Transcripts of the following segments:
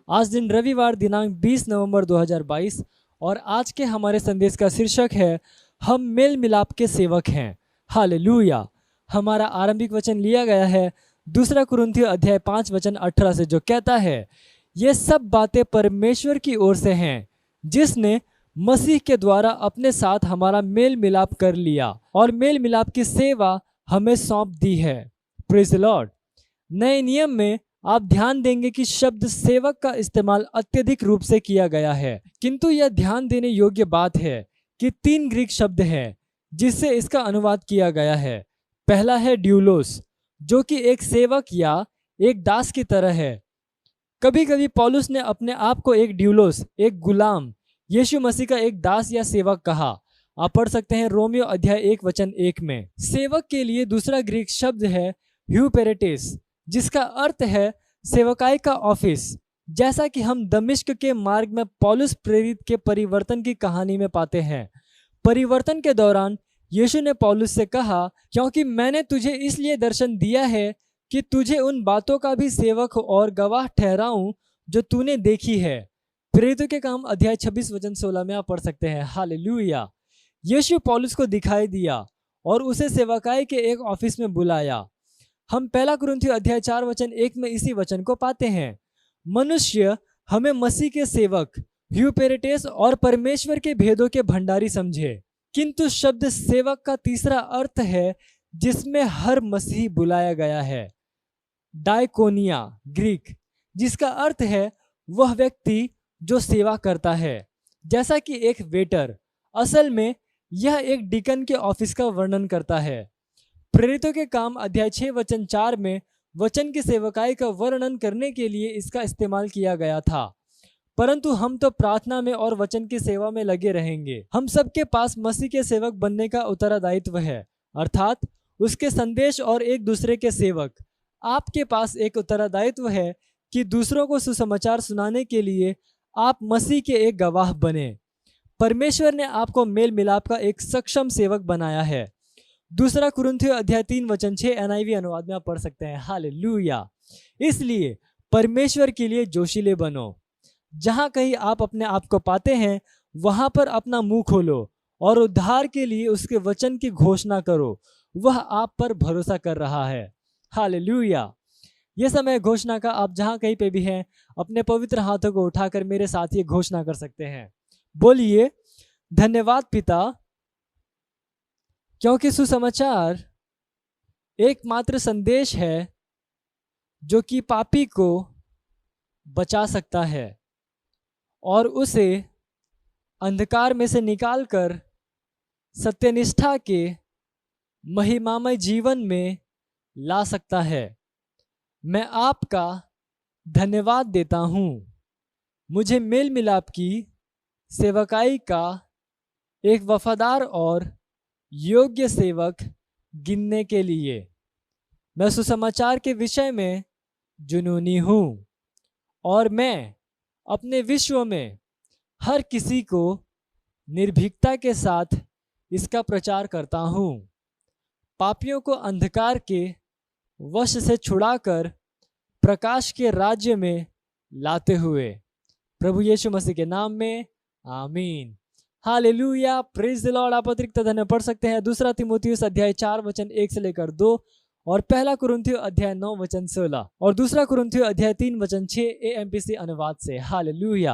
आज दिन रविवार दिनांक 20 नवंबर 2022 और आज के हमारे संदेश का शीर्षक है हम मेल मिलाप के सेवक हैं। हालेलुया। हमारा आरंभिक वचन लिया गया है दूसरा कुरिन्थियों अध्याय 5 वचन 18 से, जो कहता है ये सब बातें परमेश्वर की ओर से हैं जिसने मसीह के द्वारा अपने साथ हमारा मेल मिलाप कर लिया और मेल मिलाप की सेवा हमें सौंप दी है। Praise the Lord. नए नियम में आप ध्यान देंगे कि शब्द सेवक का इस्तेमाल अत्यधिक रूप से किया गया है, किंतु यह ध्यान देने योग्य बात है कि 3 ग्रीक शब्द हैं जिससे इसका अनुवाद किया गया है। पहला है ड्यूलोस, जो कि एक सेवक या एक दास की तरह है। कभी कभी पौलुस ने अपने आप को एक ड्यूलोस, एक गुलाम, यीशु मसीह का एक दास या सेवक कहा। आप पढ़ सकते हैं रोमियो अध्याय 1 वचन 1 में। सेवक के लिए दूसरा ग्रीक शब्द है ह्यूपेरेटिस, जिसका अर्थ है सेवकाई का ऑफिस। जैसा कि हम दमिश्क के मार्ग में पौलुस प्रेरित के परिवर्तन की कहानी में पाते हैं। परिवर्तन के दौरान यीशु ने पौलुस से कहा, क्योंकि मैंने तुझे इसलिए दर्शन दिया है कि तुझे उन बातों का भी सेवक और गवाह ठहराऊं जो तूने देखी है। प्रेरितों के काम अध्याय 26 वचन 16 में आप पढ़ सकते हैं। हालेलुया। यीशु पौलुस को दिखाई दिया और उसे सेवकाई के एक ऑफिस में बुलाया। हम पहला कुरिन्थियों अध्याय 4 वचन 1 में इसी वचन को पाते हैं। मनुष्य हमें मसीह के सेवक, ह्यूपेरेटेस और परमेश्वर के भेदों के भंडारी समझे, किंतु शब्द सेवक का तीसरा अर्थ है जिसमें हर मसीही बुलाया गया है, डायकोनिया ग्रीक, जिसका अर्थ है वह व्यक्ति जो सेवा करता है, जैसा कि एक वेटर। असल में यह एक डिकन के ऑफिस का वर्णन करता है। प्रेरितों के काम अध्याय 6 वचन 4 में वचन की सेवकाई का वर्णन करने के लिए इसका इस्तेमाल किया गया था, परंतु हम तो प्रार्थना में और वचन की सेवा में लगे रहेंगे। हम सबके पास मसीह के सेवक बनने का उत्तरदायित्व है, अर्थात उसके संदेश और एक दूसरे के सेवक। आपके पास एक उत्तरदायित्व है कि दूसरों को सुसमाचार सुनाने के लिए आप मसीह के एक गवाह बने। परमेश्वर ने आपको मेल मिलाप का एक सक्षम सेवक बनाया है। दूसरा कुरिन्थियों अध्याय 3 वचन 6 NIV अनुवाद में आप पढ़ सकते हैं। हालेलुया। इसलिए परमेश्वर के लिए जोशीले बनो। जहां कहीं आप अपने आप को पाते हैं वहां पर अपना मुंह खोलो और उद्धार के लिए उसके वचन की घोषणा करो। वह आप पर भरोसा कर रहा है। हालेलुया। यह समय घोषणा का, आप जहां कहीं पे भी हैं अपने पवित्र हाथों को उठाकर मेरे साथ ये घोषणा कर सकते हैं। बोलिए, धन्यवाद पिता, क्योंकि सुसमाचार एकमात्र संदेश है जो कि पापी को बचा सकता है और उसे अंधकार में से निकालकर सत्यनिष्ठा के महिमामय जीवन में ला सकता है। मैं आपका धन्यवाद देता हूँ मुझे मेल मिलाप की सेवकाई का एक वफादार और योग्य सेवक गिनने के लिए। मैं सुसमाचार के विषय में जुनूनी हूँ और मैं अपने विश्व में हर किसी को निर्भीकता के साथ इसका प्रचार करता हूँ, पापियों को अंधकार के वश से छुड़ाकर प्रकाश के राज्य में लाते हुए। प्रभु यीशु मसीह के नाम में आमीन। हालेलुया। Praise the Lord. आप अतिरिक्त धन्य पढ़ सकते हैं दूसरा तीमुथियुस अध्याय 4 वचन 1 से लेकर 2 और पहला कुरिन्थियों अध्याय 9 वचन 16 और दूसरा कुरिन्थियों अध्याय 3 वचन 6 AMPC अनुवाद से। हालेलुया।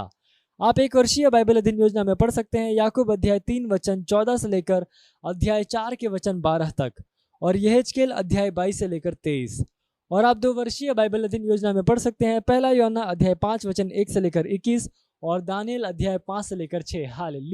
आप एक वर्षीय बाइबल अध्ययन योजना में पढ़ सकते हैं याकूब अध्याय 3 वचन 14 से लेकर अध्याय 4 के वचन 12 तक और यहेजकेल अध्याय 22 से लेकर 23। और आप 2 वर्षीय बाइबल अध्ययन योजना में पढ़ सकते हैं पहला यूहन्ना अध्याय 5 वचन 1 से लेकर 21 और दानियल अध्याय 5 से लेकर 6। हालेलुया।